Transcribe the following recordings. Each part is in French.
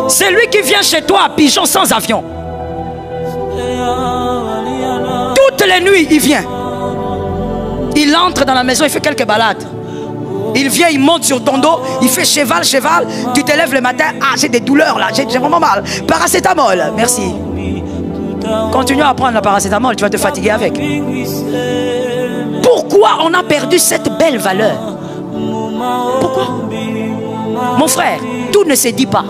C'est lui qui vient chez toi à pigeon sans avion. Toutes les nuits, il vient. Il entre dans la maison, il fait quelques balades. Il vient, il monte sur ton dos, il fait cheval, cheval. Tu te lèves le matin, ah j'ai des douleurs là, j'ai vraiment mal. Paracétamol, merci. Continue à prendre la paracétamol, tu vas te fatiguer avec. Pourquoi on a perdu cette belle valeur? Pourquoi? Mon frère, tout ne se dit pas.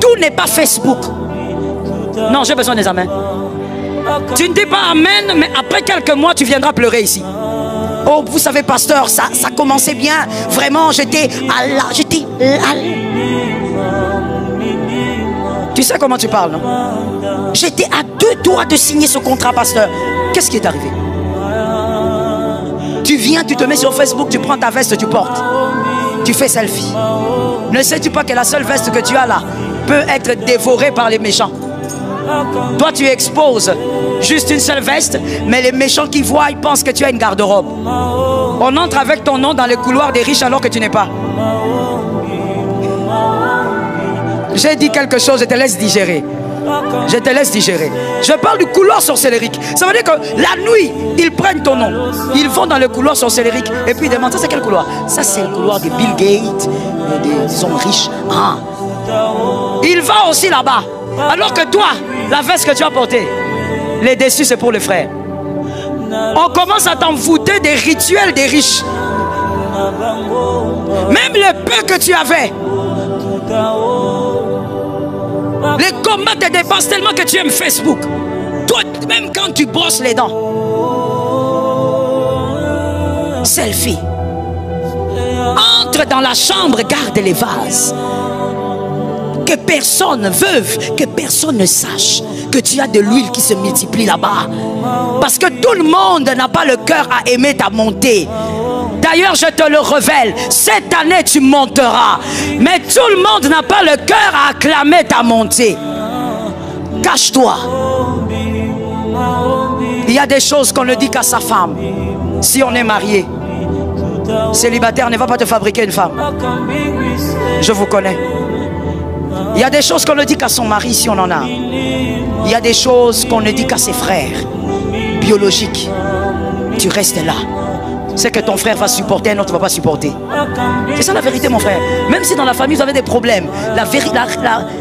Tout n'est pas Facebook. Non, j'ai besoin des amens. Tu ne dis pas amen, mais après quelques mois, tu viendras pleurer ici. Oh, vous savez, pasteur, ça commençait bien. Vraiment, j'étais à la... Tu sais comment tu parles, non? J'étais à 2 doigts de signer ce contrat, pasteur. Qu'est-ce qui est arrivé? Tu viens, tu te mets sur Facebook, tu prends ta veste, tu portes. Tu fais selfie. Ne sais-tu pas que la seule veste que tu as là peut être dévorée par les méchants? Toi, tu exposes juste une seule veste, mais les méchants qui voient, ils pensent que tu as une garde-robe. On entre avec ton nom dans les couloirs des riches alors que tu n'es pas. J'ai dit quelque chose, je te laisse digérer. Je te laisse digérer. Je parle du couloir sorcellérique. Ça veut dire que la nuit, ils prennent ton nom. Ils vont dans le couloir sorcellérique et puis ils demandent, ça c'est quel couloir? Ça c'est le couloir de Bill Gates, des hommes riches. Ah. Il va aussi là-bas. Alors que toi, la veste que tu as portée, les déçus c'est pour les frères. On commence à t'envoûter des rituels des riches. Même le peu que tu avais, les combats te dépassent tellement que tu aimes Facebook. Toi, même quand tu brosses les dents, selfie. Entre dans la chambre, garde les vases. Que personne ne veuve, que personne ne sache que tu as de l'huile qui se multiplie là-bas. Parce que tout le monde n'a pas le cœur à aimer ta montée. D'ailleurs, je te le révèle, cette année tu monteras. Mais tout le monde n'a pas le cœur à acclamer ta montée. Cache-toi. Il y a des choses qu'on ne dit qu'à sa femme. Si on est marié, célibataire ne va pas te fabriquer une femme. Je vous connais. Il y a des choses qu'on ne dit qu'à son mari si on en a. Il y a des choses qu'on ne dit qu'à ses frères biologiques. Tu restes là. C'est que ton frère va supporter, un autre ne va pas supporter. C'est ça la vérité, mon frère. Même si dans la famille vous avez des problèmes,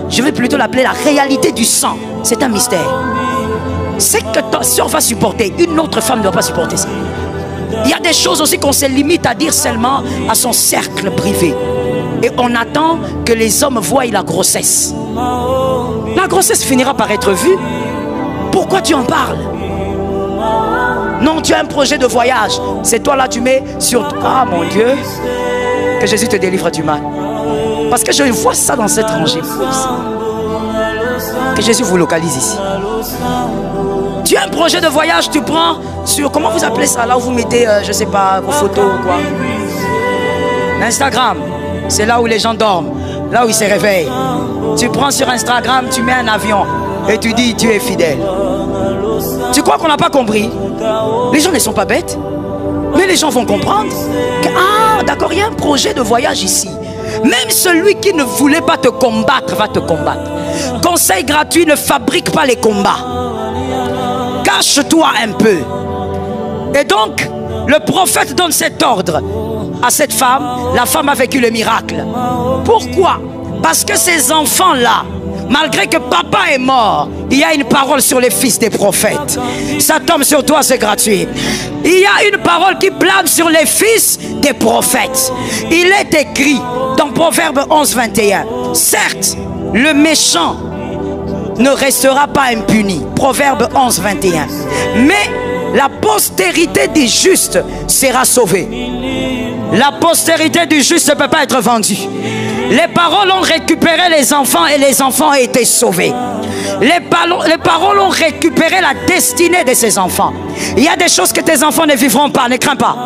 je vais plutôt l'appeler la réalité du sang. C'est un mystère. C'est que ta soeur va supporter, une autre femme ne va pas supporter ça. Il y a des choses aussi qu'on se limite à dire seulement à son cercle privé. Et on attend que les hommes voient la grossesse. La grossesse finira par être vue. Pourquoi tu en parles? Non, tu as un projet de voyage. C'est toi là, tu mets sur... Ah mon Dieu, que Jésus te délivre du mal. Parce que je vois ça dans cet rangée. Que Jésus vous localise ici. Tu as un projet de voyage, tu prends sur... Comment vous appelez ça là où vous mettez, je sais pas, vos photos ou quoi? Instagram. C'est là où les gens dorment, là où ils se réveillent. Tu prends sur Instagram, tu mets un avion et tu dis tu es fidèle. Tu crois qu'on n'a pas compris? Les gens ne sont pas bêtes. Mais les gens vont comprendre que, ah d'accord, il y a un projet de voyage ici. Même celui qui ne voulait pas te combattre va te combattre. Conseil gratuit, ne fabrique pas les combats. Cache-toi un peu. Et donc, le prophète donne cet ordre à cette femme. La femme a vécu le miracle. Pourquoi? Parce que ces enfants-là, malgré que papa est mort, il y a une parole sur les fils des prophètes. Ça tombe sur toi, c'est gratuit. Il y a une parole qui plane sur les fils des prophètes. Il est écrit dans Proverbe 11, 21. Certes, le méchant ne restera pas impuni. Proverbe 11, 21. Mais la postérité des justes sera sauvée. La postérité du juste ne peut pas être vendue. Les paroles ont récupéré les enfants et les enfants ont été sauvés. Les paroles ont récupéré la destinée de ces enfants. Il y a des choses que tes enfants ne vivront pas, ne crains pas.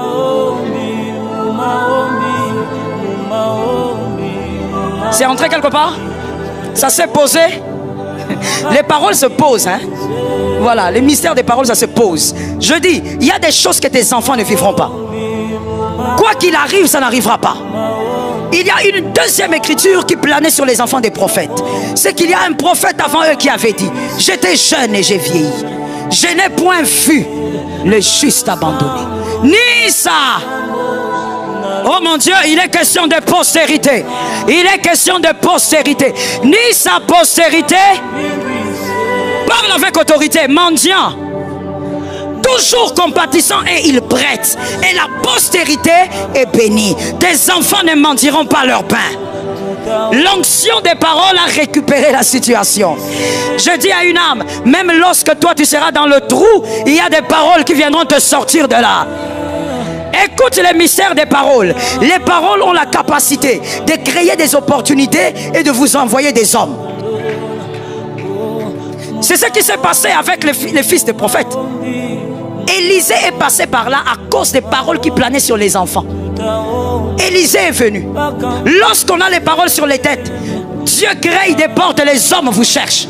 C'est entré quelque part? Ça s'est posé? Les paroles se posent, hein? Voilà, les mystères des paroles, ça se pose. Je dis, il y a des choses que tes enfants ne vivront pas. Quoi qu'il arrive, ça n'arrivera pas. Il y a une deuxième écriture qui planait sur les enfants des prophètes. C'est qu'il y a un prophète avant eux qui avait dit: j'étais jeune et j'ai vieilli. Je n'ai point vu le juste abandonné, ni ça. Oh mon Dieu, il est question de postérité. Il est question de postérité. Ni sa postérité. Parle avec autorité. Mendiant, toujours compatissant, et il prête. Et la postérité est bénie. Tes enfants ne mendiront pas leur pain. L'onction des paroles a récupéré la situation. Je dis à une âme, même lorsque toi tu seras dans le trou, il y a des paroles qui viendront te sortir de là. Écoute les mystères des paroles. Les paroles ont la capacité de créer des opportunités et de vous envoyer des hommes. C'est ce qui s'est passé avec les fils des prophètes. Élisée est passé par là à cause des paroles qui planaient sur les enfants. Élisée est venu. Lorsqu'on a les paroles sur les têtes, Dieu crée des portes et les hommes vous cherchent.